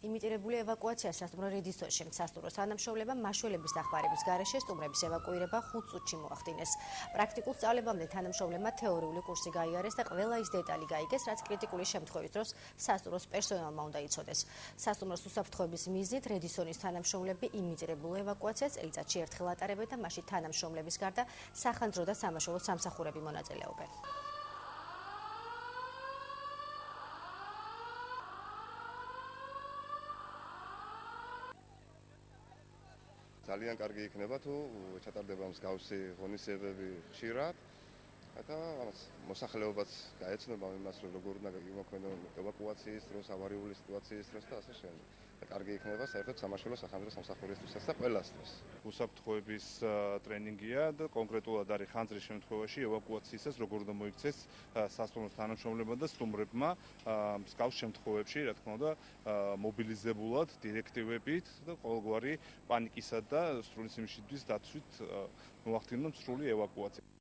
იმიტირებული ევაკუაცია სასტუმრო რედისონში. სასტუმროს თანამშრომლებმა მაშველების დახმარების გარეშე სტუმრების ევაკუირება 5 წუთში მოახდინეს. პრაქტიკულ სწავლებამდე თანამშრომლებმა თეორიული კურსი გაიარეს და ყველა ის დეტალი გაიგეს, რაც კრიტიკული შემთხვევის დროს სასტუმროს პერსონალმა უნდა იცოდეს. სასტუმროს უსაფრთხოების მიზნით რედისონის თანამშრომლები იმიტირებულ ევაკუაციას წელიწადში ერთხელ ატარებენ და მასში თანამშრომლების გარდა სახანძრო და სამაშველო სამსახურები მონაწილეობენ. ძალიან კარგი იქნება თუ ჩატარდება მსგავსი ღონისძიებები ხშირად და მოსახლეობაც გაეცნობა იმას, რომ როგორ უნდა იმოქმედონ ევაკუაციის დროს, ავარიული სიტუაციის დროს და ასე შემდეგ. კარგი იქნება საერთოდ სამაშველო სახანძრო სამსახურისთვისაც და ყველასთვის. უსაფრთხოების ტრენინგია და კონკრეტულად არის ხანძრის შემთხვევაში ევაკუაციისას როგორ უნდა მოიქცეს სასტუმროს თანამშრომლებმა და სტუმრებმა მსგავს შემთხვევებში, რა თქმა უნდა, მობილიზებულად, დირექტივებით და ყოველგვარი პანიკისა და სრული სიმშვიდის დაცვით მოახდინონ სრული ევაკუაცია.